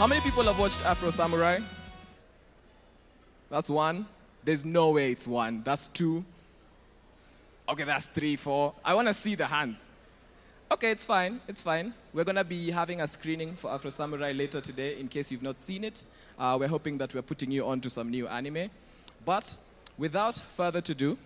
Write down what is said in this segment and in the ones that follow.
How many people have watched Afro Samurai? That's one. There's no way it's one. That's two. Okay, that's three, four. I want to see the hands. Okay, it's fine. It's fine. We're going to be having a screening for Afro Samurai later today in case you've not seen it. We're hoping that we're putting you on to some new anime. But without further ado,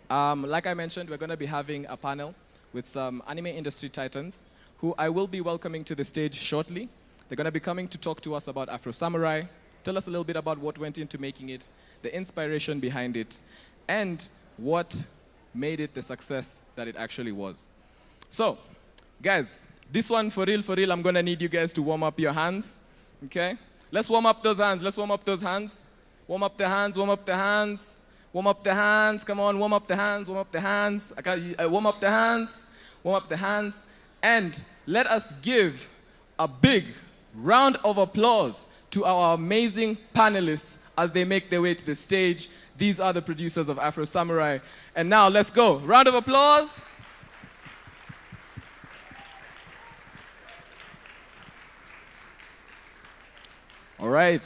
like I mentioned, we're going to be having a panel with some anime industry titans who I will be welcoming to the stage shortly. They're going to be coming to talk to us about Afro Samurai, tell us a little bit about what went into making it, the inspiration behind it, and what made it the success that it actually was. So, guys, this one for real, I'm going to need you guys to warm up your hands, okay? Let's warm up those hands. Let's warm up those hands. Warm up the hands, warm up the hands. Warm up the hands. Come on, warm up the hands, warm up the hands. Warm up the hands, warm up the hands. And let us give a big round of applause to our amazing panelists as they make their way to the stage. These are the producers of Afro Samurai. And now, let's go. Round of applause. All right.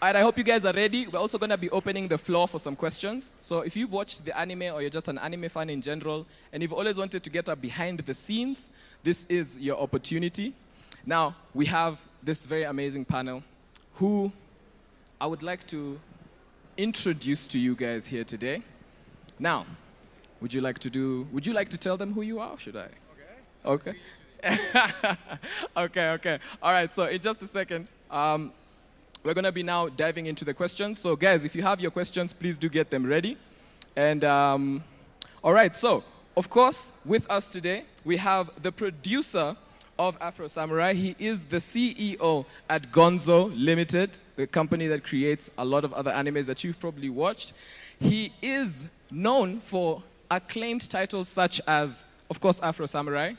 All right, I hope you guys are ready. We're also going to be opening the floor for some questions. So if you've watched the anime or you're just an anime fan in general and you've always wanted to get a behind the scenes, this is your opportunity. Now, we have this very amazing panel who I would like to introduce to you guys here today. Now, would you like to tell them who you are, or should I? Okay. Okay. All right, so in just a second, we're going to be now diving into the questions. So guys, if you have your questions, please do get them ready. And all right, so of course, with us today, we have the producer of Afro Samurai. He is the CEO at Gonzo Limited, the company that creates a lot of other animes that you've probably watched. He is known for acclaimed titles such as, of course, Afro Samurai,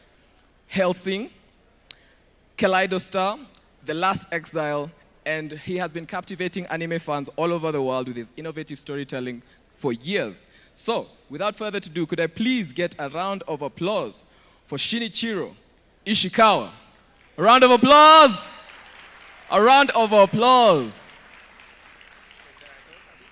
Hellsing, Kaleido Star, The Last Exile, and he has been captivating anime fans all over the world with his innovative storytelling for years. So, without further ado, could I please get a round of applause for Shinichiro Ishikawa? A round of applause! A round of applause!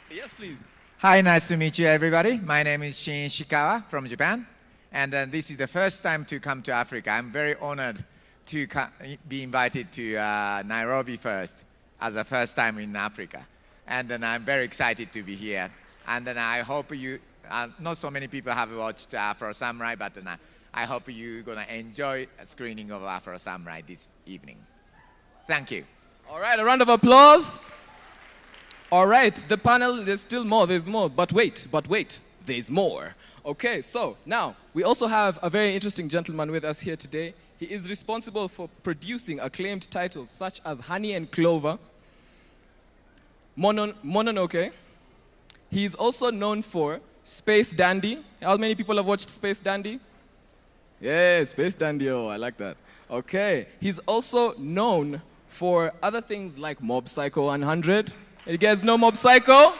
Yes, please. Hi, nice to meet you, everybody. My name is Shin Ishikawa from Japan. And this is the first time to come to Africa. I'm very honored to be invited to Nairobi first, as the first time in Africa. And then I'm very excited to be here. And then I hope you, not so many people have watched Afro Samurai, but I hope you're gonna enjoy a screening of Afro Samurai this evening. Thank you. All right, a round of applause. All right, the panel, there's still more, there's more. But wait, there's more. Okay, so now we also have a very interesting gentleman with us here today. He is responsible for producing acclaimed titles such as Honey and Clover, Mononoke. He is also known for Space Dandy. How many people have watched Space Dandy? Yeah, Space Dandy, oh, I like that. Okay, he's also known for other things like Mob Psycho 100. You guys know Mob Psycho?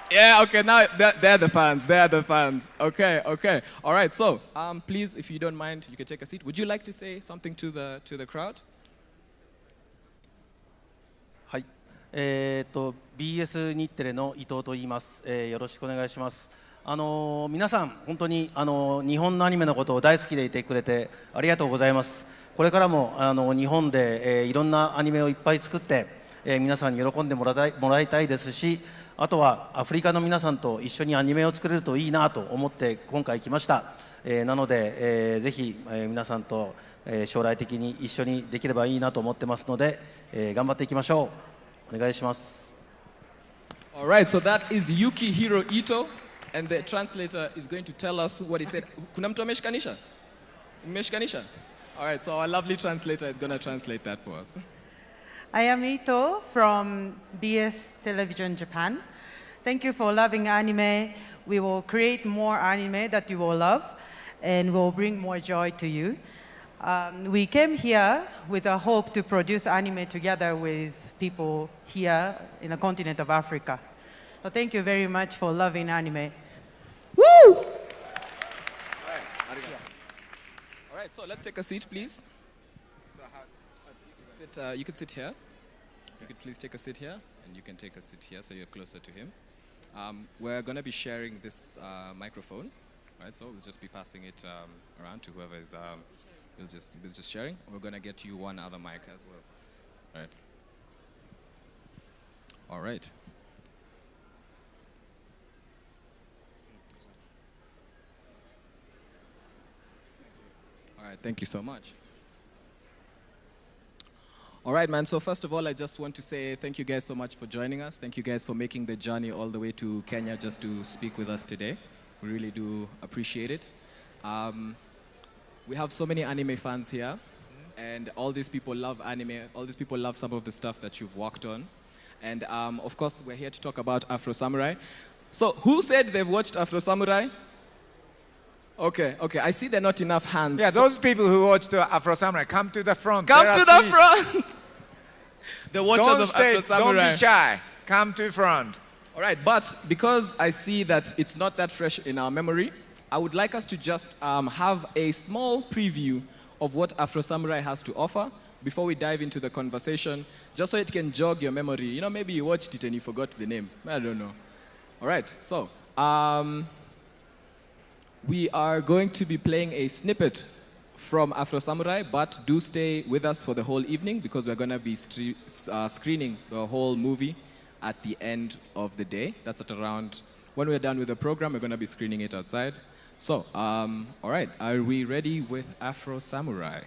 Yeah, okay, now they're the fans, Okay. All right, so please, if you don't mind, you can take a seat. Would you like to say something to the crowd? はい、BS 日テレの伊藤と言います。よろしくお願いします。皆さん本当に日本のアニメのことを大好きでいてくれてありがとうございます。これからも日本で、いろんなアニメをいっぱい作って、皆さんに喜んでもらいたいですし、あとはアフリカの皆さんと一緒にアニメを作れるといいなと思って今回来ました。なので、ぜひ、皆さんと、将来的に一緒にできればいいなと思ってますので、頑張っていきましょう。お願いします。All right, so that is Yukihiro Ito, and the translator is going to tell us what he said. Kuna mtu ameshikanisha? Ameshikanisha? All right, so our lovely translator is going to translate that for us. I am Ito from BS Television Japan. Thank you for loving anime. We will create more anime that you will love and will bring more joy to you. We came here with a hope to produce anime together with people here in the continent of Africa. So thank you very much for loving anime. Woo! All right, so let's take a seat, please. You could sit here. You could please take a seat here, and you can take a seat here so you're closer to him. We're going to be sharing this microphone, right? So we'll just be passing it around to whoever is we'll just sharing. We're going to get you one other mic as well. Right. All right. All right, thank you so much. All right, man. So first of all, I just want to say thank you guys so much for joining us. Thank you guys for making the journey all the way to Kenya just to speak with us today. We really do appreciate it. We have so many anime fans here, and all these people love anime. All these people love some of the stuff that you've worked on. And of course, we're here to talk about Afro Samurai. So who said they've watched Afro Samurai? Okay, okay. I see there are not enough hands. Yeah, those people who watched Afro Samurai, come to the front. Come to the front. The watchers of Afro Samurai. Don't be shy. Come to front. All right, but because I see that it's not that fresh in our memory, I would like us to just have a small preview of what Afro Samurai has to offer before we dive into the conversation, just so it can jog your memory. You know, maybe you watched it and you forgot the name. I don't know. All right, so we are going to be playing a snippet from Afro Samurai, but do stay with us for the whole evening because we're going to be screening the whole movie at the end of the day. That's at around, when we're done with the program, we're going to be screening it outside. So, all right, are we ready with Afro Samurai?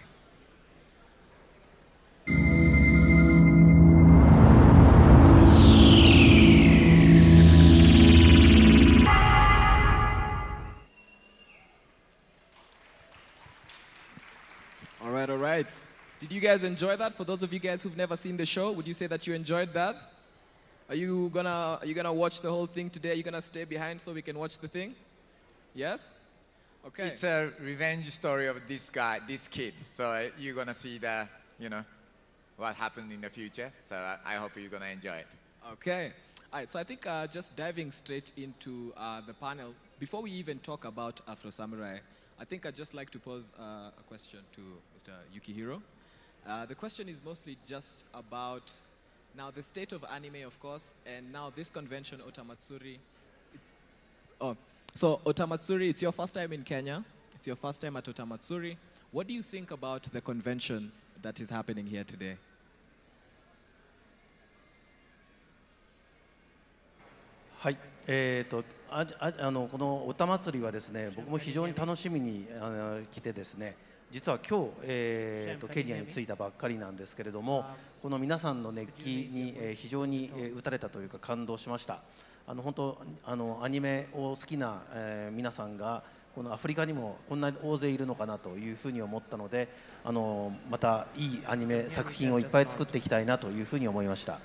All right. Did you guys enjoy that? For those of you guys who've never seen the show, would you say that you enjoyed that? Are you gonna watch the whole thing today? Are you gonna stay behind so we can watch the thing? Yes? Okay. It's a revenge story of this guy, this kid. So you're gonna see the, what happened in the future. So I hope you're gonna enjoy it. Okay. All right. So I think just diving straight into the panel, before we even talk about Afro Samurai, I think I'd just like to pose a question to Mr. Yukihiro. The question is mostly just about now the state of anime, of course, and now this convention, Otamatsuri. So Otamatsuri, it's your first time in Kenya. It's your first time at Otamatsuri. What do you think about the convention that is happening here today? Hi. このおたまつりはですね、僕も非常に楽しみに来てですね、実は今日、ケニアに着いたばっかりなんですけれども、この皆さんの熱気に、非常に打たれたというか感動しました。本当アニメを好きな、皆さんがこのアフリカにもこんなに大勢いるのかなというふうに思ったので、またいいアニメ作品をいっぱい作っていきたいなというふうに思いました。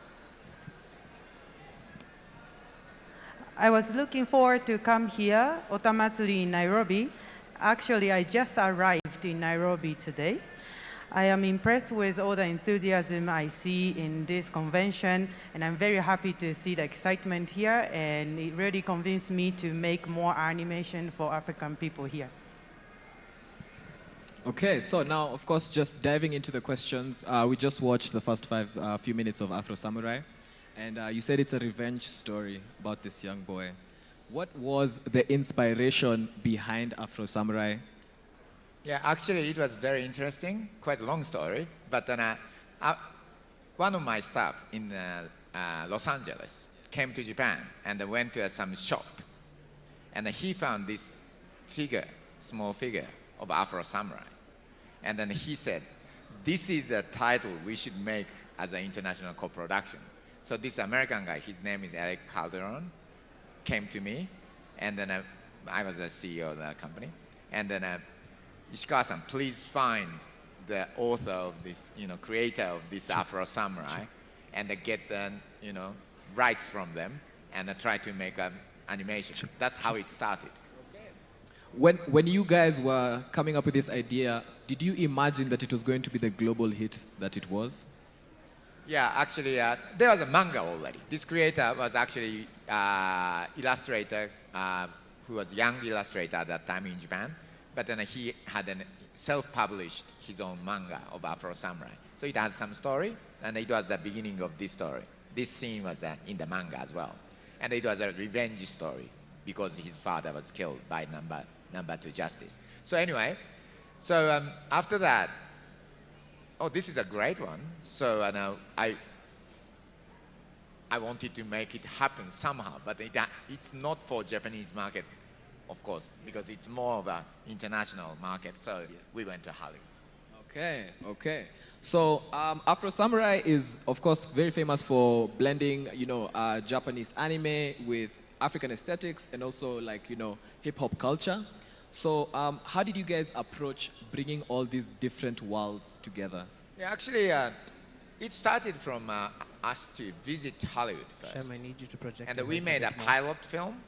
I was looking forward to come here, Otamatsuri in Nairobi. Actually, I just arrived in Nairobi today. I am impressed with all the enthusiasm I see in this convention, and I'm very happy to see the excitement here, and it really convinced me to make more animation for African people here. Okay, so now, of course, just diving into the questions, we just watched the first few minutes of Afro Samurai. And you said it's a revenge story about this young boy. What was the inspiration behind Afro Samurai? Yeah, actually, it was very interesting. Quite a long story. But then, one of my staff in Los Angeles came to Japan and went to some shop. And he found this figure, small figure of Afro Samurai. And then he said, this is the title we should make as an international co-production. So this American guy, his name is Eric Calderon, came to me, and then I was the CEO of that company. And then Ishikawa-san, please find the author of this, creator of this Afro Samurai, and get the, rights from them, and try to make an animation. That's how it started. When you guys were coming up with this idea, did you imagine that it was going to be the global hit that it was? Yeah, actually, there was a manga already. This creator was actually illustrator who was a young illustrator at that time in Japan. but then he had self-published his own manga of Afro Samurai. So it has some story, and it was the beginning of this story. This scene was in the manga as well. And it was a revenge story because his father was killed by number two justice. So anyway, so after that, oh, this is a great one. So I wanted to make it happen somehow, but it's not for Japanese market, of course, because it's more of an international market. So we went to Hollywood. Okay, okay. So Afro Samurai is, of course, very famous for blending, Japanese anime with African aesthetics and also like, hip hop culture. So how did you guys approach bringing all these different worlds together? Yeah, actually, it started from us to visit Hollywood first. Shem, I need you to project. And we made a pilot film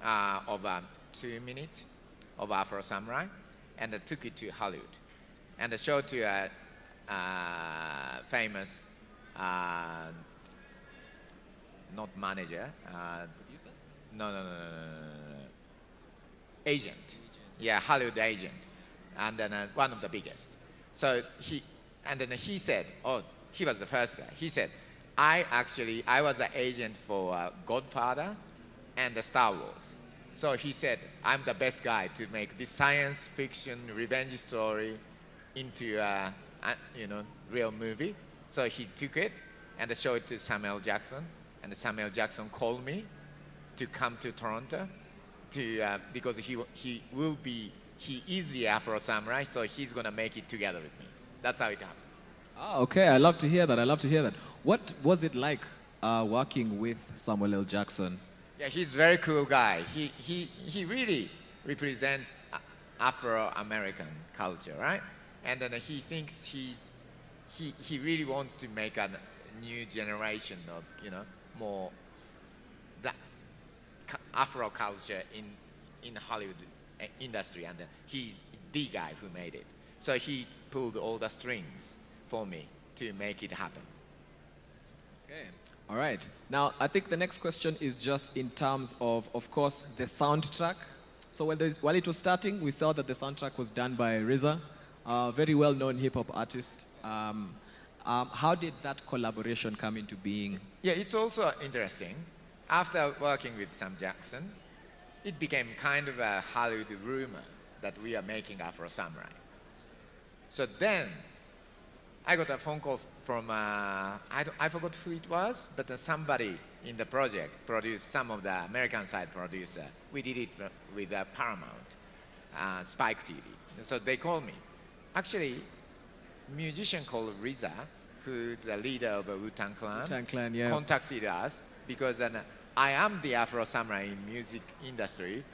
of 2 minutes of Afro Samurai and took it to Hollywood and showed to a famous, not manager, no, agent. Yeah, Hollywood agent, and then one of the biggest. So he said, oh, he was the first guy. He said, I was an agent for Godfather and the Star Wars. So he said, I'm the best guy to make this science fiction revenge story into a real movie. So he took it and showed it to Samuel Jackson, and Samuel Jackson called me to come to Toronto because he is the Afro Samurai, so he's gonna make it together with me. That's how it happened. Oh, okay, I love to hear that. I love to hear that. What was it like working with Samuel L. Jackson? Yeah, he's a very cool guy. He really represents Afro-American culture, right? And then he thinks he really wants to make a new generation of more that Afro culture in Hollywood industry, and he's the guy who made it. So he pulled all the strings for me to make it happen. Okay. All right. Now, I think the next question is just in terms of course, the soundtrack. So while it was starting, we saw that the soundtrack was done by RZA, a very well-known hip-hop artist. How did that collaboration come into being? Yeah, it's also interesting. After working with Sam Jackson, it became kind of a Hollywood rumor that we are making Afro Samurai. So then, I got a phone call from, I forgot who it was, but somebody in the project produced, some of the American side producer. We did it with Paramount, Spike TV. So they called me. Actually, musician called RZA, who's the leader of Wu-Tang Clan, yeah. contacted us because I am the Afro Samurai in music industry,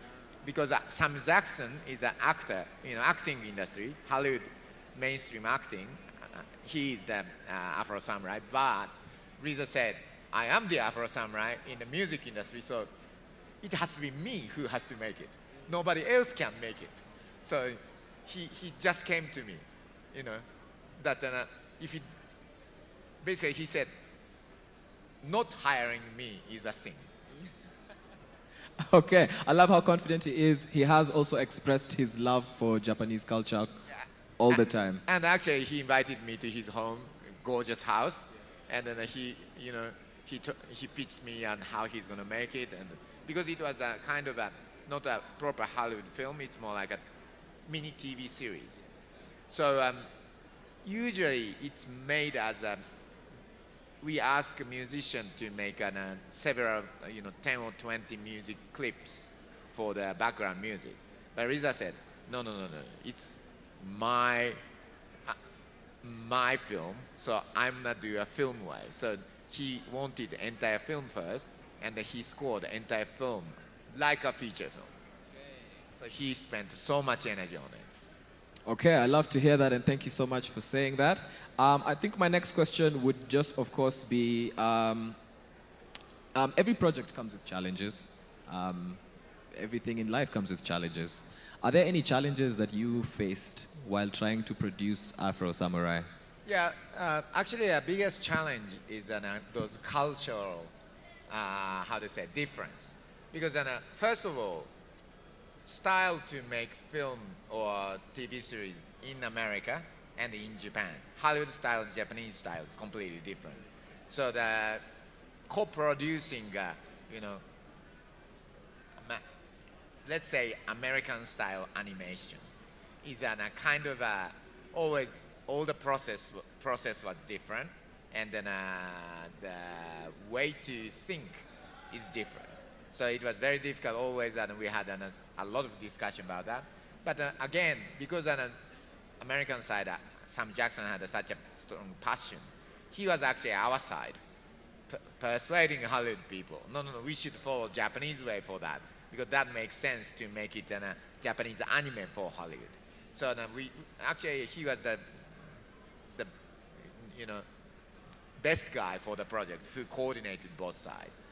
because Sam Jackson is an actor, acting industry, Hollywood mainstream acting. He is the Afro Samurai, but RZA said, I am the Afro Samurai in the music industry, so it has to be me who has to make it. Nobody else can make it. So he just came to me, that basically he said, not hiring me is a sin. Okay, I love how confident he is. He has also expressed his love for Japanese culture all the time. And actually, he invited me to his home, gorgeous house, and then he pitched me on how he's going to make it, and because it was a kind of not a proper Hollywood film, it's more like a mini TV series. So usually it's made as we ask a musician to make several, 10 or 20 music clips for the background music. But RZA said, no, it's my film, so I'm not do a film way. So he wanted the entire film first, and he scored the entire film like a feature film. So he spent so much energy on it. Okay, I love to hear that, and thank you so much for saying that. I think my next question would just, of course, be every project comes with challenges. Everything in life comes with challenges. Are there any challenges that you faced while trying to produce Afro Samurai? Yeah, actually, the biggest challenge is those cultural, difference. Because first of all, style to make film or TV series in America and in Japan. Hollywood style, Japanese style is completely different. So the co-producing, you know, let's say American style animation is a kind of always all the process was different, and then the way to think is different. So it was very difficult always, and we had a lot of discussion about that. But again, because on the American side, Sam Jackson had such a strong passion, he was actually our side, persuading Hollywood people. No, we should follow Japanese way for that, because that makes sense to make it a Japanese anime for Hollywood. So we actually he was the you know best guy for the project who coordinated both sides.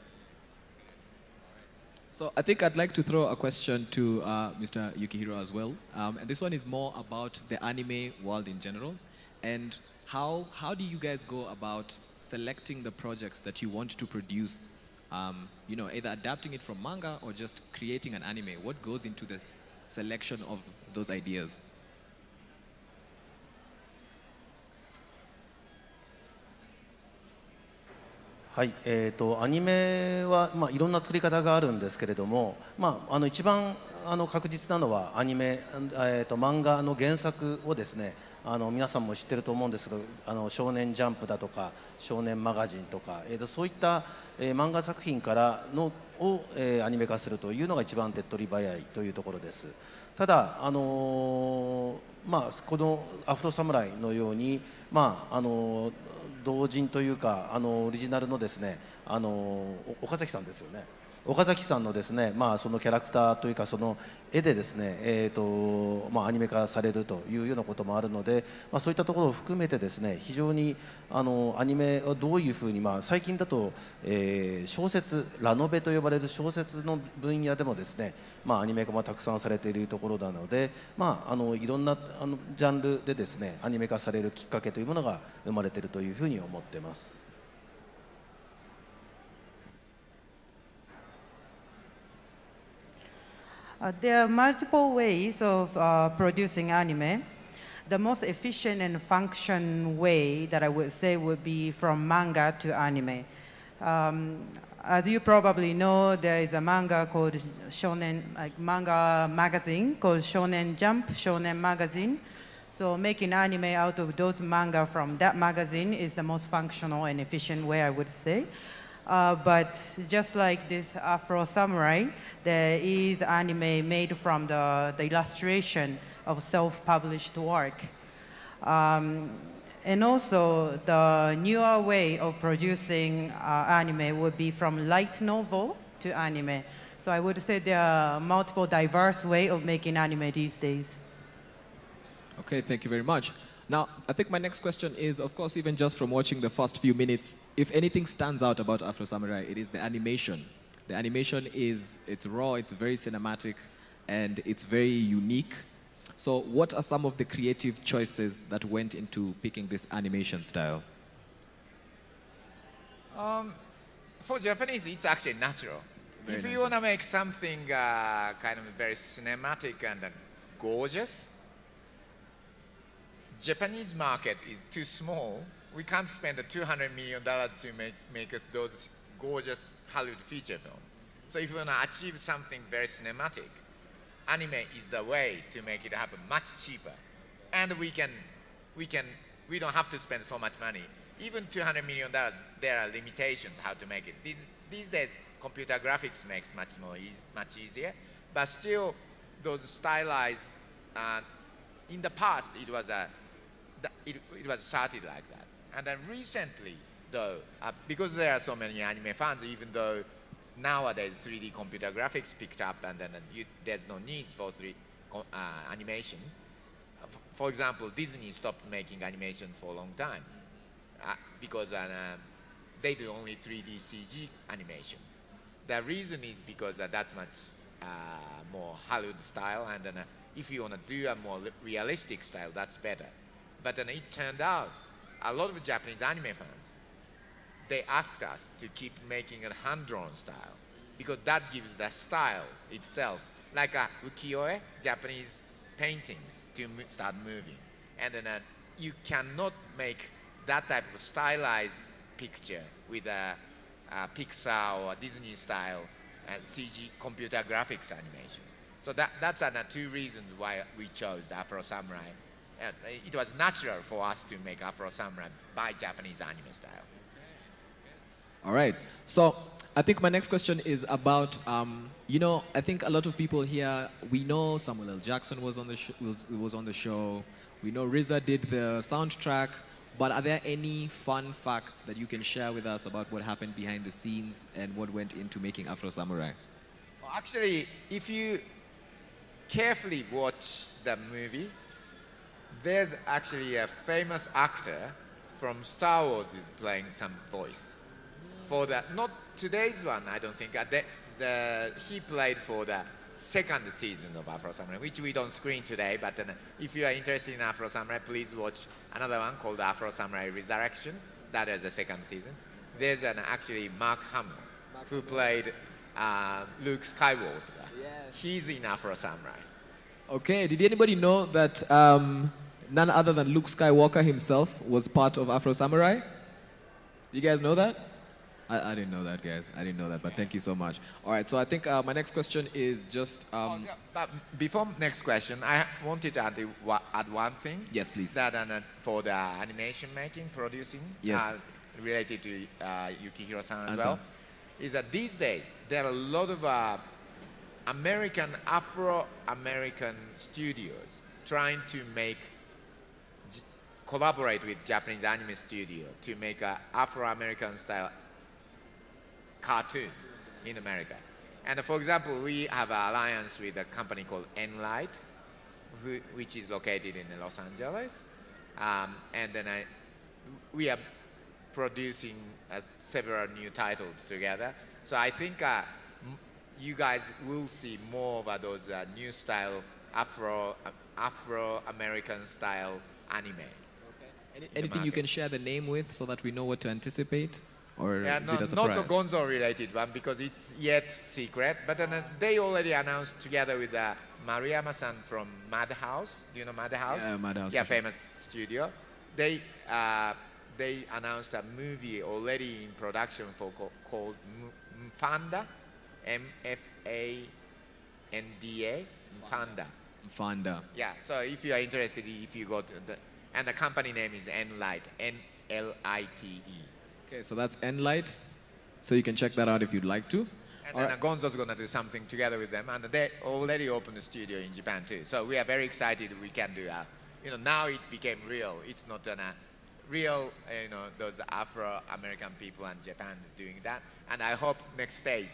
So I think I'd like to throw a question to Mr. Yukihiro as well. And this one is more about the anime world in general. And how do you guys go about selecting the projects that you want to produce? You know, either adapting it from manga or just creating an anime. What goes into the selection of those ideas? はい、アニメは、いろんな作り方があるんですけれども、一番確実なのはアニメ、漫画の原作をですね、皆さんも知ってると思うんですけど、少年ジャンプだとか少年マガジンとか、そういった、漫画作品からのを、アニメ化するというのが一番手っ取り早いというところです。ただ、このアフロサムライのように、同人というかオリジナルのですね岡崎さんですよね。岡崎さんのですね、そのキャラクターというかその絵でですね、アニメ化されるというようなこともあるので、そういったところを含めてですね、非常にアニメをどういうふうに、最近だと、小説ラノベと呼ばれる小説の分野でもですね、アニメ化もたくさんされているところなので、いろんなジャンルでですねアニメ化されるきっかけというものが生まれているというふうに思っています。There are multiple ways of producing anime. The most efficient and function way that I would say would be from manga to anime. As you probably know, there is a manga called Shonen, like manga magazine called Shonen Jump, Shonen Magazine. So making anime out of those manga from that magazine is the most functional and efficient way, I would say. But just like this Afro Samurai, there is anime made from the illustration of self-published work. And also, the newer way of producing anime would be from light novel to anime. So I would say there are multiple diverse ways of making anime these days. Okay, thank you very much. Now, I think my next question is, of course, even just from watching the first few minutes, if anything stands out about Afro Samurai, it is the animation. The animation it's raw, it's very cinematic, and it's very unique. So what are some of the creative choices that went into picking this animation style? For Japanese, it's actually natural. If you want to make something kind of very cinematic and gorgeous, Japanese market is too small. We can't spend $200 million to make us those gorgeous Hollywood feature film. So if you want to achieve something very cinematic, anime is the way to make it happen much cheaper. And we don't have to spend so much money. Even $200 million, there are limitations how to make it. These days, computer graphics makes much easier. But still, those stylized, in the past, it was started like that. And then recently, though, because there are so many anime fans, even though nowadays 3D computer graphics picked up and then there's no need for animation. For example, Disney stopped making animation for a long time because they do only 3D CG animation. The reason is because that's much more Hollywood style, and then if you want to do a more realistic style, that's better. But then it turned out a lot of Japanese anime fans, they asked us to keep making a hand-drawn style because that gives the style itself like ukiyo-e, Japanese paintings to start moving. And then you cannot make that type of stylized picture with a Pixar or Disney style CG computer graphics animation. So that's two reasons why we chose Afro Samurai. It was natural for us to make Afro Samurai by Japanese anime style. All right. So I think my next question is about, I think a lot of people here, we know Samuel L. Jackson was on the show. We know RZA did the soundtrack. But are there any fun facts that you can share with us about what happened behind the scenes and what went into making Afro Samurai? Well, actually, if you carefully watch the movie, there's actually a famous actor from Star Wars is playing some voice. For the, not today's one, I don't think. He played for the second season of Afro Samurai, which we don't screen today, but if you are interested in Afro Samurai, please watch another one called Afro Samurai Resurrection. That is the second season. There's actually Mark Hamill, who played Luke Skywalker. Yes. He's in Afro Samurai. Okay, did anybody know that none other than Luke Skywalker himself was part of Afro Samurai? You guys know that? I didn't know that, guys. I didn't know that, but thank you so much. All right, so I think my next question is just... But before next question, I wanted to add one thing. Yes, please. That for the animation making, producing, yes. Related to Yukihiro-san as well, is that these days there are a lot of Afro-American studios trying to collaborate with Japanese anime studio to make an Afro-American style cartoon in America. And for example, we have an alliance with a company called Enlight, which is located in Los Angeles. And then we are producing several new titles together. So I think you guys will see more of those new style Afro-American style anime. Okay. Anything you can share the name with so that we know what to anticipate? Or yeah, is it a surprise? Not the Gonzo related one because it's yet secret, but they already announced together with Maruyama-san from Madhouse. Do you know Madhouse? Yeah, Madhouse. Yeah, famous studio. They announced a movie already in production called Mfanda, M-F-A-N-D-A, Mfanda. Mfanda. Yeah, so if you are interested, if you go to and the company name is Enlight, N-L-I-T-E. Okay, so that's Enlight. So you can check that out if you'd like to. And then Gonzo's going to do something together with them. And they already opened a studio in Japan too. So we are very excited we can do now it became real. It's not real, those Afro-American people and Japan doing that. And I hope next stage,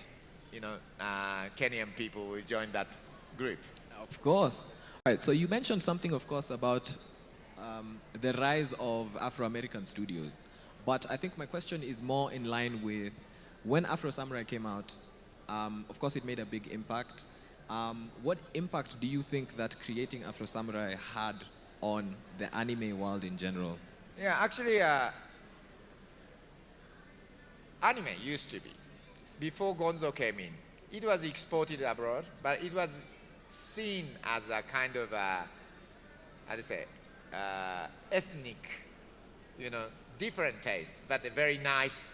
Kenyan people will join that group. Of course. All right, so you mentioned something, of course, about the rise of Afro-American studios. But I think my question is more in line with when Afro Samurai came out, of course it made a big impact. What impact do you think that creating Afro Samurai had on the anime world in general? Yeah, actually, anime used to be. Before Gonzo came in, it was exported abroad, but it was seen as a kind of, ethnic, different taste, but a very nice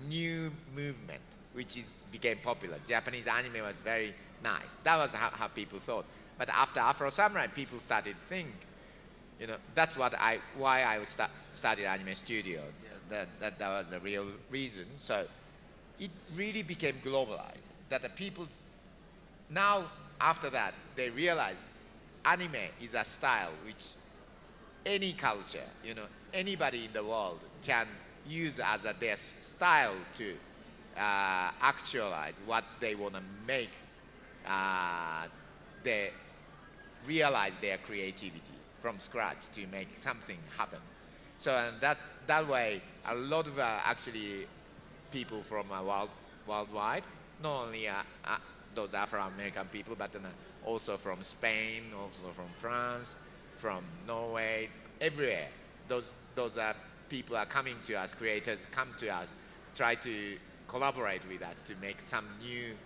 new movement, which became popular. Japanese anime was very nice. That was how people thought. But after Afro Samurai, people started to think, that's why I started anime studio. That was the real reason. So it really became globalized. That the people now after that they realized anime is a style which any culture, anybody in the world can use as their style to actualize what they want to make. They realize their creativity from scratch to make something happen. So that way, a lot of actually people from worldwide, not only those Afro-American people, but also from Spain, also from France, from Norway, everywhere. Those people are coming to us, creators come to us, try to collaborate with us to make some new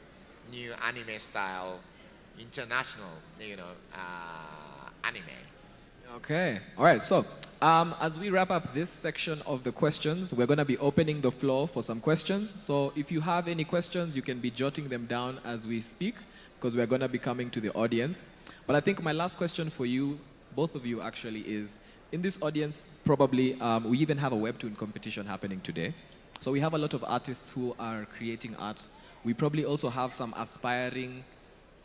anime style, international, anime. Okay. All right. So, as we wrap up this section of the questions, we're going to be opening the floor for some questions. So, if you have any questions, you can be jotting them down as we speak, because we're going to be coming to the audience. But I think my last question for you, both of you actually, is in this audience, probably we even have a webtoon competition happening today. So we have a lot of artists who are creating art. We probably also have some aspiring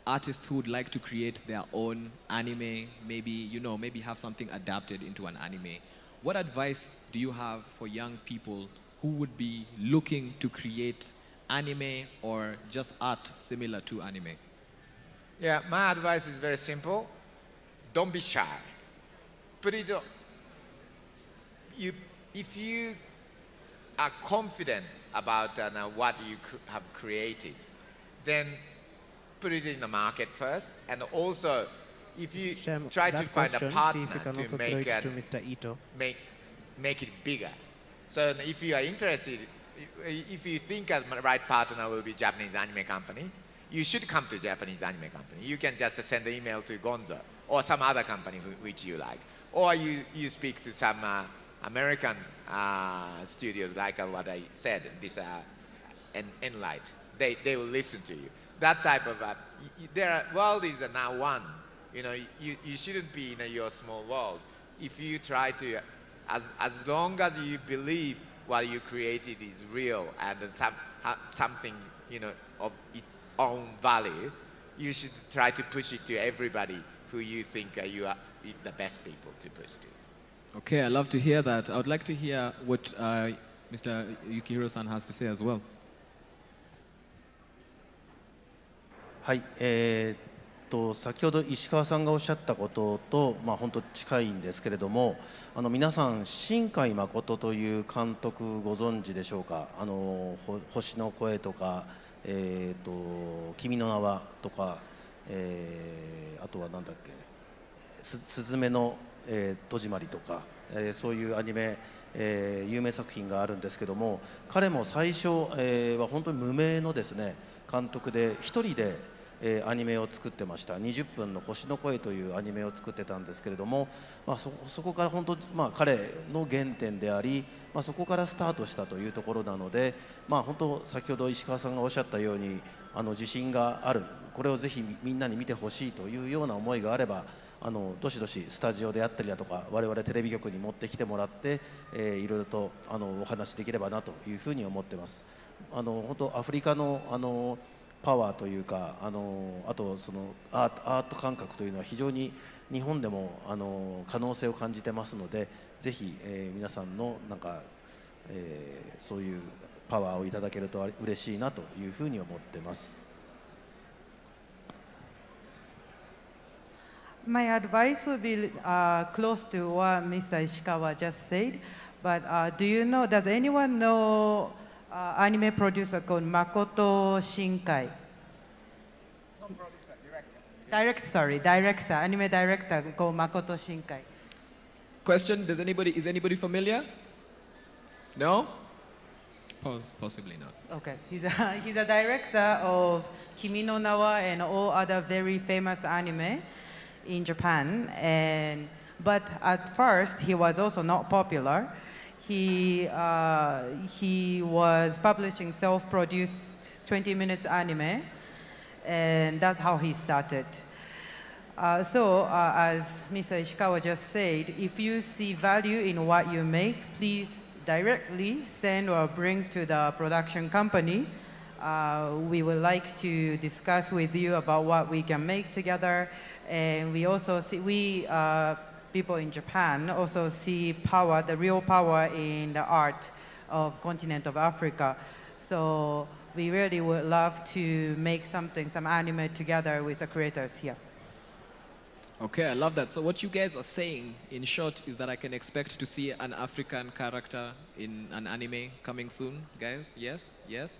artists who would like to create their own anime, maybe have something adapted into an anime. What advice do you have for young people who would be looking to create anime or just art similar to anime? Yeah, my advice is very simple. Don't be shy. If you are confident about what you have created, then put it in the market first. And also, if you try to find a partner to make to Mr. Ito. make it bigger. So if you are interested, if you think the right partner will be Japanese anime company, you should come to Japanese anime company. You can just send an email to Gonzo or some other company which you like. Or you speak to some American studios like what I said, this Enlight. They will listen to you. That type of, world is now one. You shouldn't be in your small world. If you try to, as long as you believe what you created is real and something, of its own value, you should try to push it to everybody who you think you are the best people to push to. Okay, I love to hear that. I would like to hear what Mr. Yukihiro-san has to say as well. はい、先ほど石川さんがおっしゃったことと、本当近いんですけれども、皆さん新海誠という監督ご存知でしょうか。星の声とか、君の名はとか、あとはなんだっけ、すずめの、戸締まりとか、そういうアニメ、有名作品があるんですけども、彼も最初、は本当に無名のですね監督で一人でアニメを作ってました。20分の星の声というアニメを作ってたんですけれども、そこから本当、彼の原点であり、そこからスタートしたというところなので、本当先ほど石川さんがおっしゃったように自信がある、これをぜひみんなに見てほしいというような思いがあれば、どしどしスタジオであったりだとか我々テレビ局に持ってきてもらって、いろいろとお話しできればなというふうに思ってます。本当アフリカのパワーというか、あとそのアート感覚というのは非常に日本でも可能性を感じてますので、ぜひ、皆さんのそういうパワーをいただけると嬉しいなというふうに思ってます。My advice would be close to what Mr. Ishikawa just said, but does anyone know anime producer called Makoto Shinkai? Director, anime director called Makoto Shinkai. Question, is anybody familiar? No? Possibly not. Okay, he's a director of Kimi no Na wa and all other very famous anime in Japan, but at first he was also not popular. He was publishing self-produced 20 minutes anime, and that's how he started. So as Mr. Ishikawa just said, if you see value in what you make, please directly send or bring to the production company. We would like to discuss with you about what we can make together. And we also see, people in Japan also see power, the real power in the art of continent of Africa. So we really would love to make some anime together with the creators here. Okay, I love that. So what you guys are saying, in short, is that I can expect to see an African character in an anime coming soon, guys? Yes? Yes?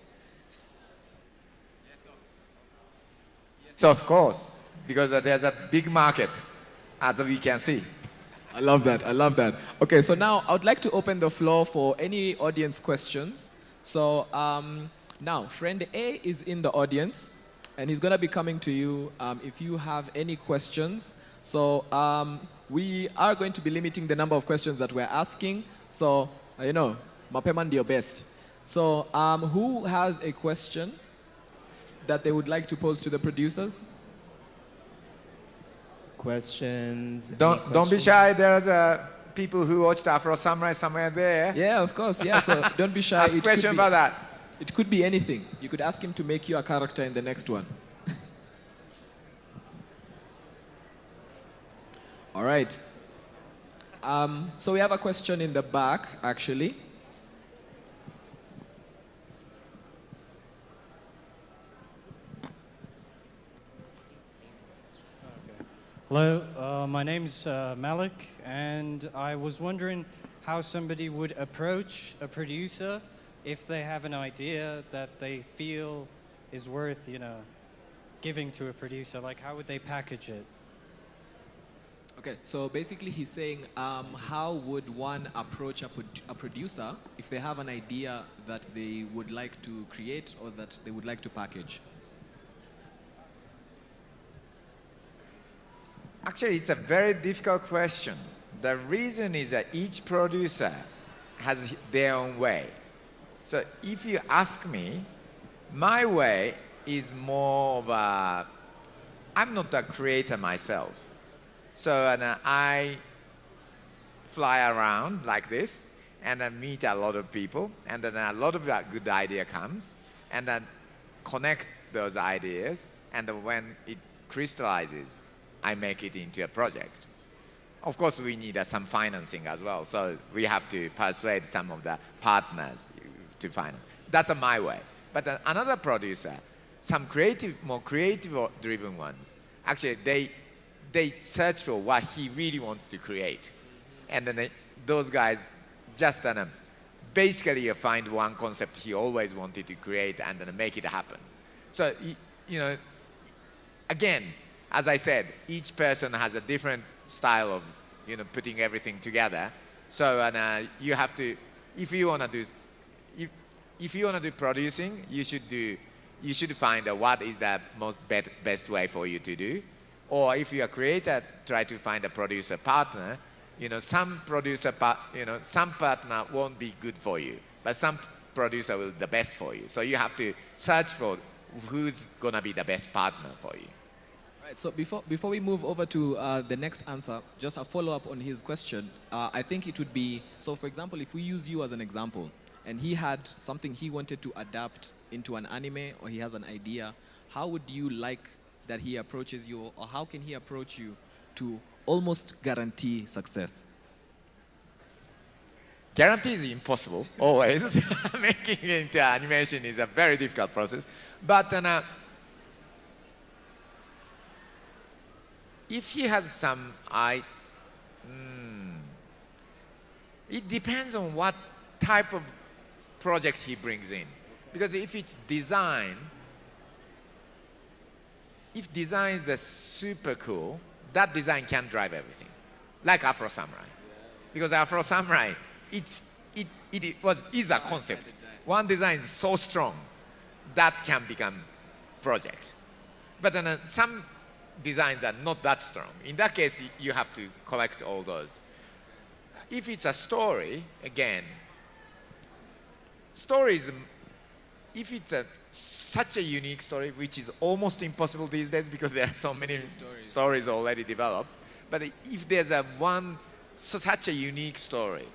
So of course, because there's a big market, as we can see. I love that. I love that. Okay, so now I would like to open the floor for any audience questions. So now, friend A is in the audience. and he's going to be coming to you if you have any questions. So we are going to be limiting the number of questions that we're asking. So, mapema ndio best. So who has a question that they would like to pose to the producers? Questions? Don't be shy. There's people who watched Afro Samurai somewhere there. Yeah, of course. Yeah, so don't be shy. Ask a question about that. It could be anything. You could ask him to make you a character in the next one. All right. So we have a question in the back, actually. Hello, my name's Malik, and I was wondering how somebody would approach a producer if they have an idea that they feel is worth, giving to a producer. Like, how would they package it? Okay, so basically he's saying, how would one approach a producer if they have an idea that they would like to create or that they would like to package? Actually, it's a very difficult question. The reason is that each producer has their own way. So if you ask me, my way is more of a, I'm not a creator myself. So I fly around like this, and I meet a lot of people, and then a lot of that good idea comes, and then connect those ideas, and then when it crystallizes, I make it into a project. Of course, we need some financing as well, so we have to persuade some of the partners to finance. That's my way. But another producer, some more creative-driven ones, actually, they search for what he really wants to create. And then those guys just basically find one concept he always wanted to create and then make it happen. So, again, as I said, each person has a different style of, putting everything together. So, you have to, if you want to do producing, you should find what is the best way for you to do. Or if you're a creator, try to find a producer partner. Some partner won't be good for you, but some producer will be the best for you. So you have to search for who's gonna be the best partner for you. Right, so before we move over to the next answer, just a follow-up on his question. I think it would be, so for example, if we use you as an example, and he had something he wanted to adapt into an anime, or he has an idea, how would you like that he approaches you, or how can he approach you to almost guarantee success? Guarantee is impossible, always. Making it into animation is a very difficult process. But if he has some, it depends on what type of project he brings in. Because if it's design, if design is super cool, that design can drive everything, like Afro Samurai. Because Afro Samurai, is a concept. One design is so strong that can become project. But then some designs are not that strong. In that case, you have to collect all those. If it's a story, again, stories. If it's such a unique story, which is almost impossible these days because there are so many stories already developed, but if there's such a unique story,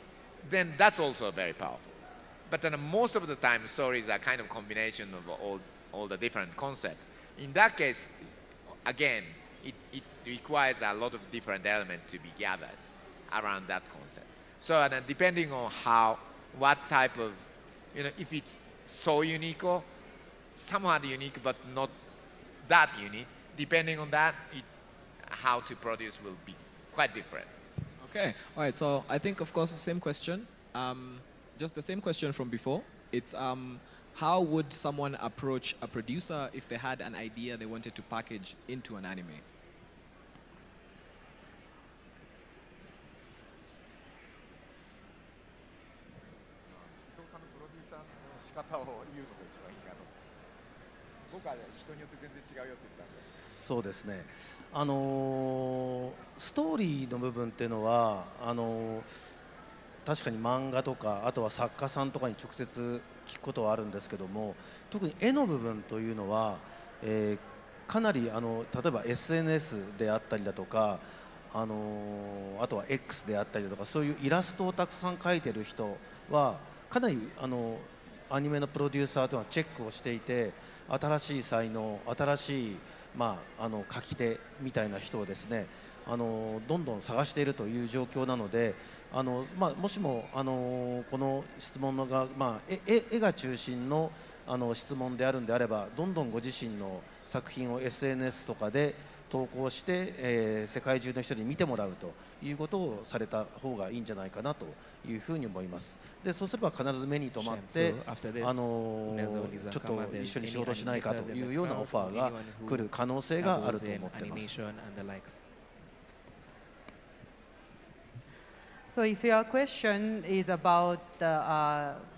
then that's also very powerful. But then most of the time, stories are kind of combination of all the different concepts. In that case, again, it requires a lot of different elements to be gathered around that concept. So depending on what type of, if it's so unique or somewhat unique but not that unique, depending on that, how to produce will be quite different. Okay, all right, so I think, of course, the same question, just the same question from before. It's how would someone approach a producer if they had an idea they wanted to package into an anime? 僕は人によって全然違うよって言ったんで。そうですね。ストーリーの部分っていうのは確かに漫画とかあとは作家さんとかに直接聞くことはあるんですけども、特に絵の部分というのは、かなり例えば SNS であったりだとかあとは X であったりだとか、そういうイラストをたくさん描いてる人はかなりアニメのプロデューサーというのはチェックをしていて、新しい才能、新しい書き手みたいな人をですねどんどん探しているという状況なので、もしもこの質問が、絵が中心の質問であるんであれば、どんどんご自身の作品を SNS とかで投稿して、世界中の人に見てもらうということをされた方がいいんじゃないかなというふうに思います。でそうすれば必ず目に留まって、ちょっと一緒に仕事しないかというようなオファーが来る可能性があると思っています。So if your question is about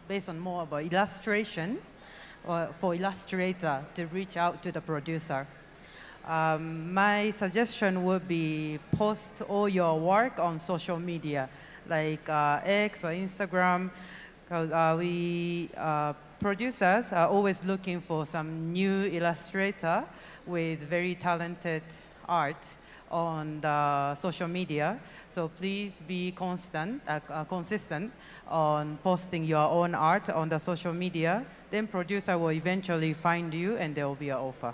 based on more about illustration, or for illustrator to reach out to the producer, my suggestion would be post all your work on social media, like X or Instagram, because we producers are always looking for some new illustrator with very talented art on the social media. So please be consistent on posting your own art on the social media. Then producer will eventually find you and there will be an offer.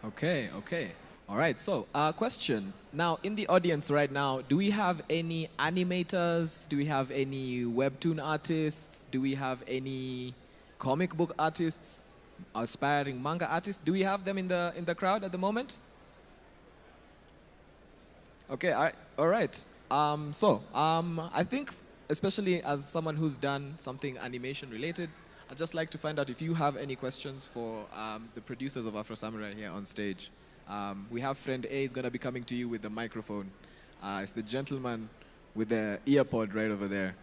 Okay, okay. All right, so question. Now, in the audience right now, do we have any animators? Do we have any webtoon artists? Do we have any comic book artists, aspiring manga artists? Do we have them in the crowd at the moment? Okay, all right. I think, especially as someone who's done something animation related, I'd just like to find out if you have any questions for the producers of Afro Samurai here on stage. We have friend A is going to be coming to you with the microphone. It's the gentleman with the earpod right over there.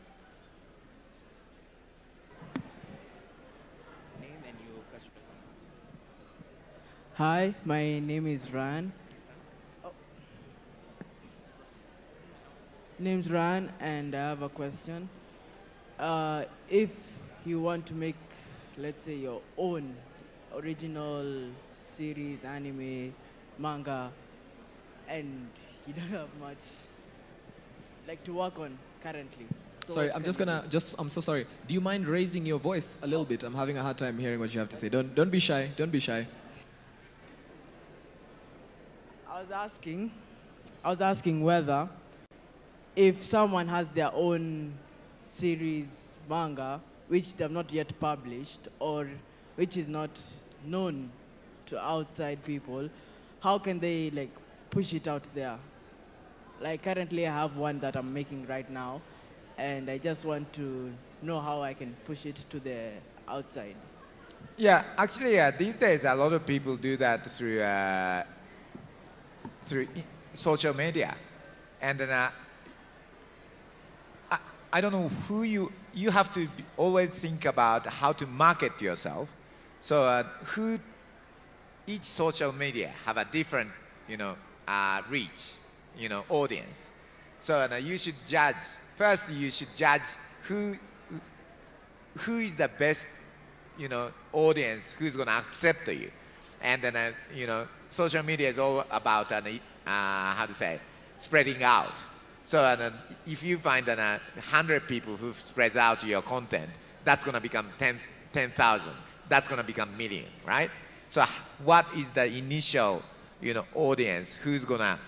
Name and your question. Hi, my name is Ryan. Name's Ryan, and I have a question. If you want to make, let's say, your own original series, anime, manga, and you don't have much like to work on currently. So sorry, I'm so sorry. Do you mind raising your voice a little bit? I'm having a hard time hearing what you have to say. Don't be shy. Don't be shy. I was asking whether if someone has their own series manga which they have not yet published or which is not known to outside people, how can they like push it out there? Like currently I have one that I'm making right now and I just want to know how I can push it to the outside. Yeah, actually these days a lot of people do that through social media. And then I don't know who you have to always think about how to market yourself. So each social media have a different, reach, audience. So you should judge. First, you should judge who is the best, audience who's going to accept you. And then, social media is all about, spreading out. So if you find 100 people who spreads out your content, that's going to become 10,000. That's going to become million, right? So what is the initial, audience who's going to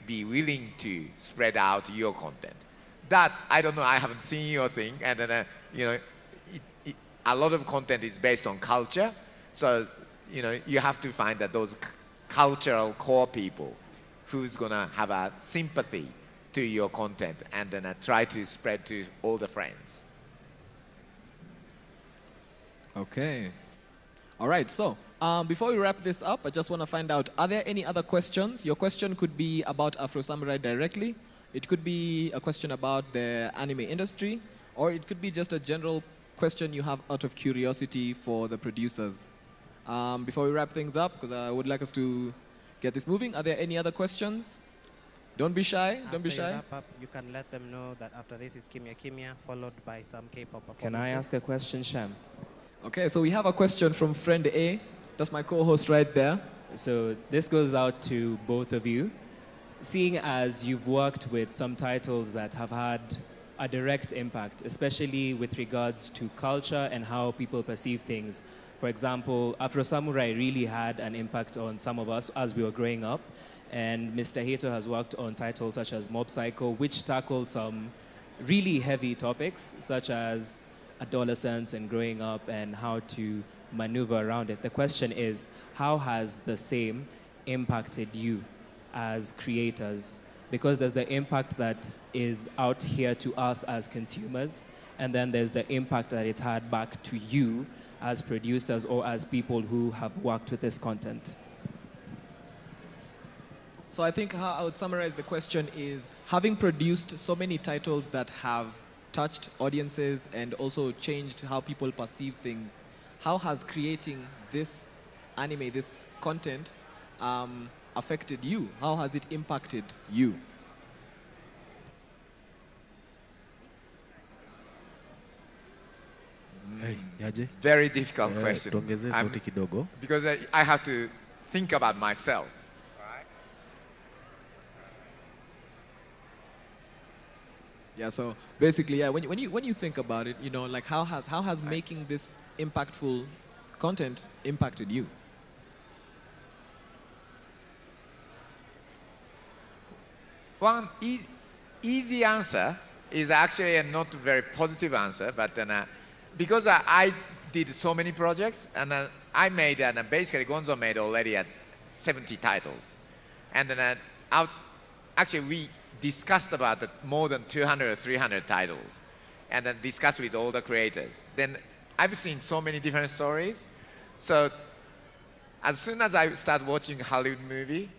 be willing to spread out your content? That, I don't know, I haven't seen your thing. And then, a lot of content is based on culture. So, you have to find those cultural core people who's going to have a sympathy to your content and then try to spread to all the friends. Okay. All right, so before we wrap this up, I just want to find out, are there any other questions? Your question could be about Afro Samurai directly. It could be a question about the anime industry, or it could be just a general question you have out of curiosity for the producers. Before we wrap things up, because I would like us to get this moving, are there any other questions? Don't be shy. Don't be After you shy. wrap up, you can let them know that after this is Kimya Kimya, followed by some K-pop performances. Can I ask a question, Sham? Okay, so we have a question from friend A. That's my co-host right there. So this goes out to both of you. Seeing as you've worked with some titles that have had a direct impact, especially with regards to culture and how people perceive things. For example, Afro Samurai really had an impact on some of us as we were growing up. And Mr. Ito has worked on titles such as Mob Psycho, which tackled some really heavy topics, such as adolescence and growing up and how to maneuver around it. The question is, how has the same impacted you as creators? Because there's the impact that is out here to us as consumers, and then there's the impact that it's had back to you as producers or as people who have worked with this content. So I think how I would summarize the question is, having produced so many titles that have touched audiences and also changed how people perceive things, how has creating this anime, this content, affected you? How has it impacted you? Very difficult question. Because I have to think about myself. Yeah, so basically, yeah, when you think about it, you know, like how has making this impactful content impacted you? One easy answer is actually a not very positive answer, but because I did so many projects, and I made, basically Gonzo made already 70 titles. And then actually we discussed about more than 200 or 300 titles, and then discussed with all the creators. Then I've seen so many different stories. So as soon as I start watching Hollywood movie,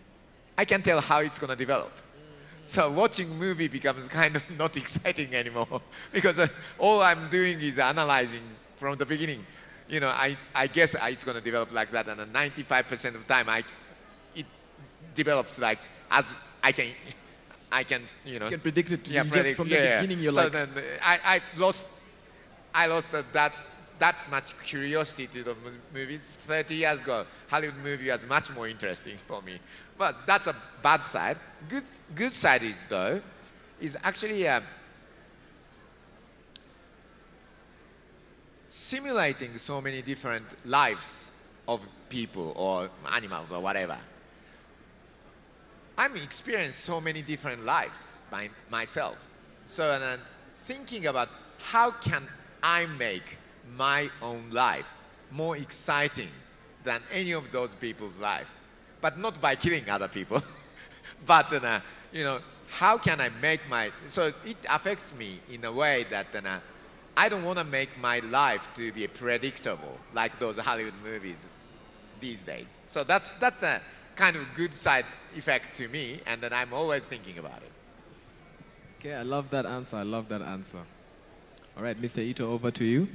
I can tell how it's going to develop. So watching movie becomes kind of not exciting anymore because all I'm doing is analyzing from the beginning. You know, I guess it's going to develop like that, and 95% of the time it develops like as I can, you know. You can predict it yeah, just from the beginning. You're so like, then I lost that much curiosity to the movies. 30 years ago, Hollywood movie was much more interesting for me. But that's a bad side. Good side is, though, is actually simulating so many different lives of people or animals or whatever. I'm experienced so many different lives by myself. So thinking about how can I make my own life more exciting than any of those people's life, but not by killing other people, but you know, how can I make so it affects me in a way that I don't want to make my life to be predictable like those Hollywood movies these days. So that's the kind of good side effect to me, and then I'm always thinking about it. okay, I love that answer. I love that answer. All right, Mr. Ito, over to you.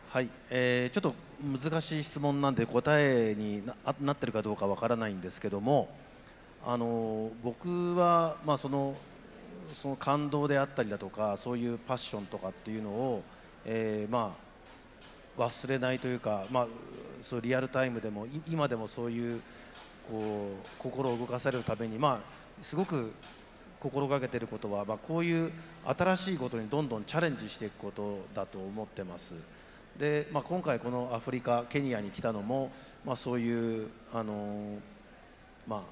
はい、ちょっと難しい質問なんで答えになってるかどうかわからないんですけども、僕は、まあ、その感動であったりだとかそういうパッションとかっていうのを、まあ、忘れないというか、まあ、そうリアルタイムでも今でもそういうこう心を動かされるために、まあ、すごく心がけていることは、まあ、こういう新しいことにどんどんチャレンジしていくことだと思ってます。で、まあ、今回このアフリカケニアに来たのも、まあ、そういうまあ、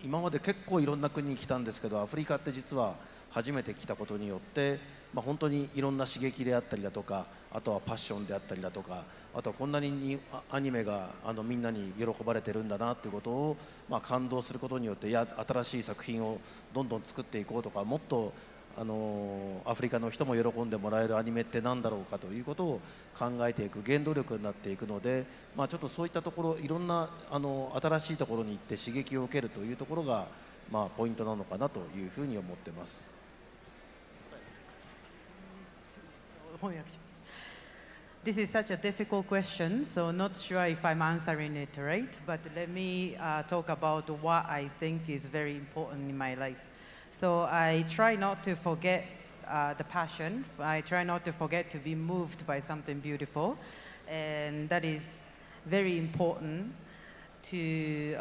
今まで結構いろんな国に来たんですけどアフリカって実は初めて来たことによって、まあ、本当にいろんな刺激であったりだとかあとはパッションであったりだとかあとはこんなにアニメがみんなに喜ばれてるんだなということを、まあ、感動することによって新しい作品をどんどん作っていこうとかもっとアフリカの人も喜んでもらえるアニメって何だろうかということを考えていく原動力になっていくので、まあ、ちょっとそういったところいろんな新しいところに行って刺激を受けるというところが、まあ、ポイントなのかなというふうに思ってます。This is such a difficult question, so not sure if I'm answering it right, but let me talk about what I think is very important in my life. So I try not to forget the passion. I try not to forget to be moved by something beautiful, and that is very important to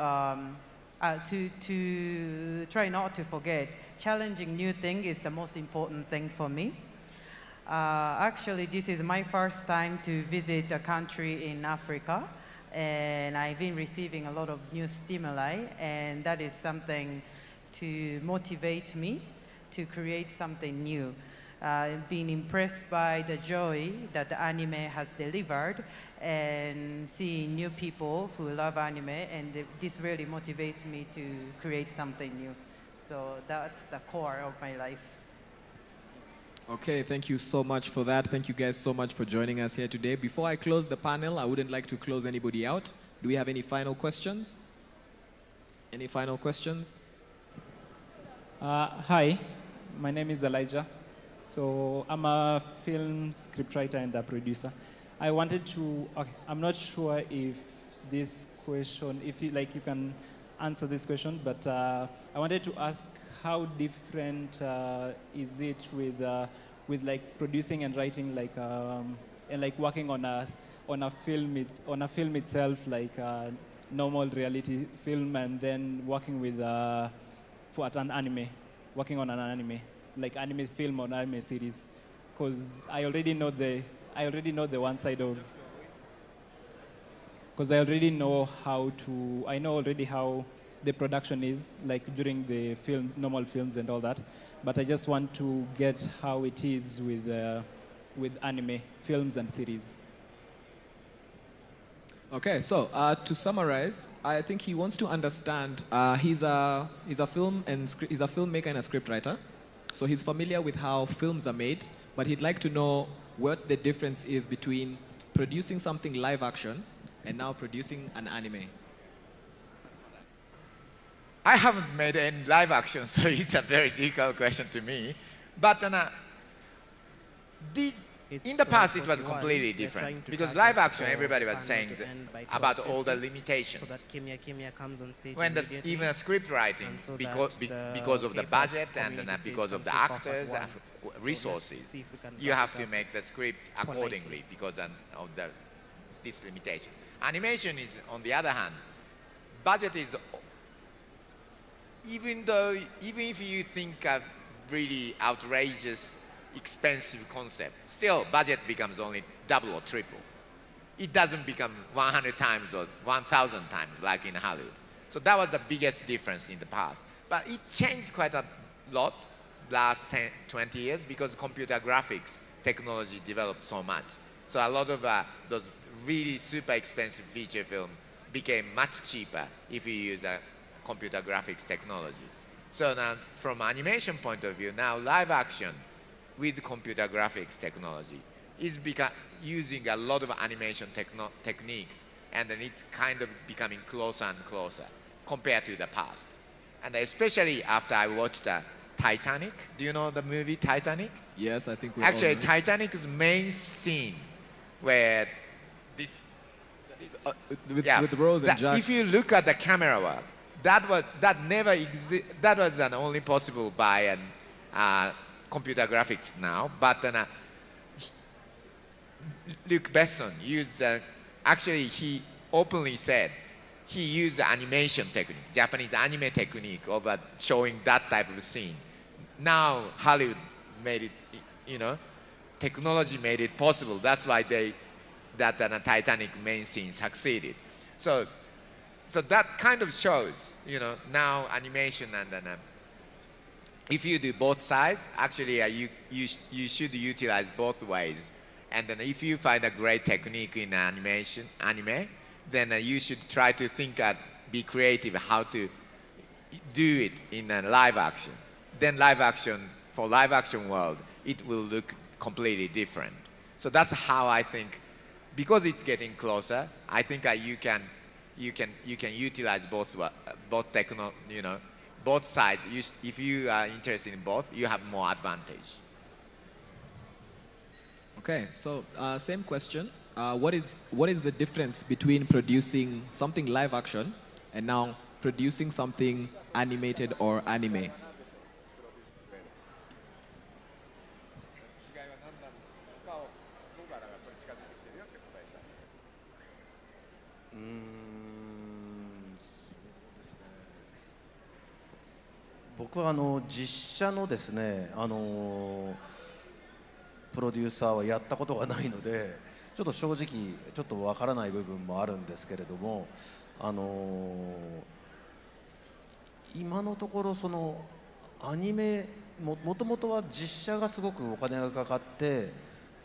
try not to forget. Challenging new thing is the most important thing for me. Actually, this is my first time to visit a country in Africa, and I've been receiving a lot of new stimuli, and that is something to motivate me to create something new. Being impressed by the joy that the anime has delivered, and seeing new people who love anime, and this really motivates me to create something new. So that's the core of my life. Okay, thank you so much for that. Thank you guys so much for joining us here today. Before I close the panel, I wouldn't like to close anybody out. Do we have any final questions? Any final questions? Hi, my name is Elijah. So I'm a film scriptwriter and a producer. I wanted to, okay, I'm not sure if this question, if you can answer this question, but I wanted to ask how different is it with like producing and writing and like working on a film itself, like a normal reality film, and then working with working on an anime, like anime film or anime series, because I already know the one side of, because I already know I know already how the production is, like during the films, normal films and all that. But I just want to get how it is with anime, films and series. Okay, so to summarize, I think he wants to understand. He's a filmmaker and a scriptwriter, so he's familiar with how films are made, but he'd like to know what the difference is between producing something live action and now producing an anime. I haven't made any live action, so it's a very difficult question to me. But in the past, it was completely different. Because live action, everybody was saying about all the limitations. When even a script writing, because of the budget and because of the actors, resources, you have to make the script accordingly because of this limitation. Animation is, on the other hand, budget is, even if you think a really outrageous, expensive concept, still budget becomes only double or triple. It doesn't become 100 times or 1,000 times like in Hollywood. So that was the biggest difference in the past. But it changed quite a lot last 10, 20 years because computer graphics technology developed so much. So a lot of those really super expensive feature film became much cheaper if you use a computer graphics technology. So now, from animation point of view, now live action with computer graphics technology is using a lot of animation techniques, and then it's kind of becoming closer and closer compared to the past. And especially after I watched Titanic. Do you know the movie Titanic? Yes, I think we actually, Titanic's main scene where this... with Rose and Jack. If you look at the camera work, that was only possible by computer graphics now, but Luc Besson used, actually he openly said he used the animation technique, Japanese anime technique of showing that type of scene. Now Hollywood made it, technology made it possible. That's why that Titanic main scene succeeded. So that kind of shows, now animation and if you do both sides, actually you should utilize both ways. And then if you find a great technique in anime, then you should try to be creative how to do it in a live action. Then for live action world, it will look completely different. So that's how I think, because it's getting closer, I think you can utilize both both sides. If you are interested in both, you have more advantage. Okay, so same question. What is the difference between producing something live action and now producing something animated or anime? Mm, 僕は実写のですね、プロデューサーはやったことがないので、ちょっと正直ちょっとわからない部分もあるんですけれども、今のところそのアニメもともとは実写がすごくお金がかかって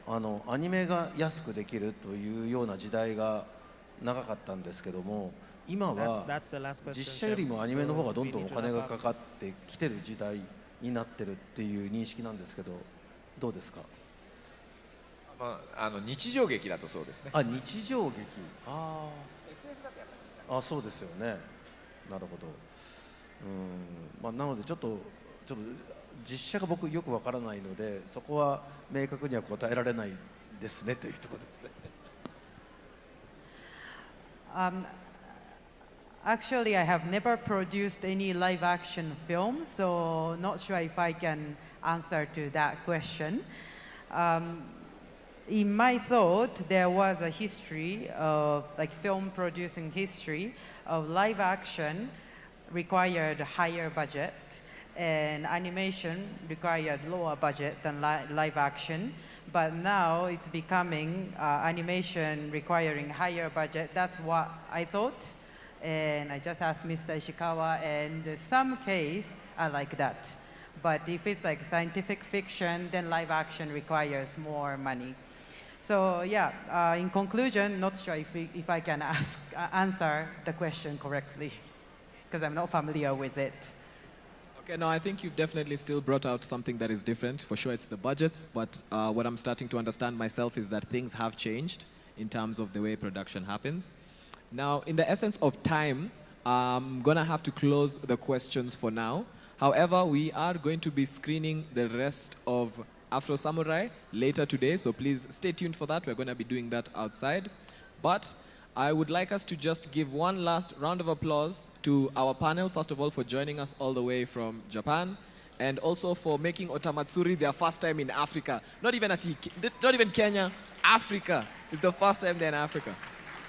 アニメが安くできるというような時代が長かったんですけども、今は実写よりもアニメの方がどんどんお金がかかってきてる時代になってるっていう認識なんですけど、どうですか？まあ、日常劇だとそうですね。あ、日常劇。ああ、そうですよね。なるほど。まあ、なのでちょっと実写が僕よくわからないので、そこは明確には答えられないですねというところですね。Actually, I have never produced any live action film, so not sure if I can answer to that question. In my thought, there was a history of like film producing history of live action required higher budget and animation required lower budget than live action. But now it's becoming animation requiring higher budget. That's what I thought. And I just asked Mr. Ishikawa, and in some case, I like that. But if it's like scientific fiction, then live action requires more money. So yeah, in conclusion, not sure if I can answer the question correctly, because I'm not familiar with it. Okay, no, I think you've definitely still brought out something that is different. For sure, it's the budgets, but what I'm starting to understand myself is that things have changed in terms of the way production happens. Now, in the essence of time, I'm going to have to close the questions for now. However, we are going to be screening the rest of Afro Samurai later today, so please stay tuned for that. We're going to be doing that outside. But I would like us to just give one last round of applause to our panel, first of all, for joining us all the way from Japan, and also for making Otamatsuri their first time in Africa. Not even Kenya, Africa. It's the first time they're in Africa.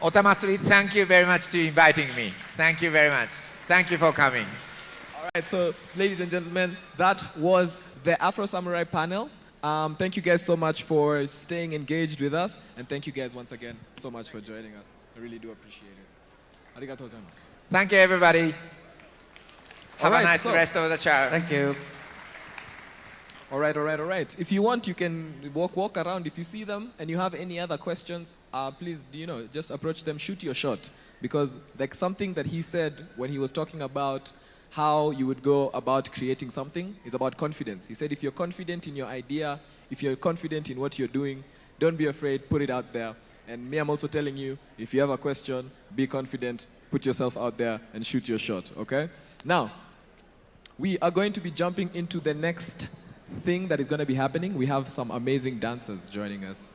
Otamatsuri, thank you very much for inviting me. Thank you very much. Thank you for coming. All right, so ladies and gentlemen, that was the Afro Samurai panel. Thank you guys so much for staying engaged with us, and thank you guys once again so much for joining us. I really do appreciate it. Arigatou gozaimasu. Thank you, everybody. Have All right, a nice rest of the show. Thank you. All right. If you want, you can walk around. If you see them and you have any other questions, please, just approach them, shoot your shot. Because like something that he said when he was talking about how you would go about creating something is about confidence. He said if you're confident in your idea, if you're confident in what you're doing, don't be afraid, put it out there. And me, I'm also telling you, if you have a question, be confident, put yourself out there and shoot your shot, okay? Now, we are going to be jumping into the next thing that is going to be happening. We have some amazing dancers joining us.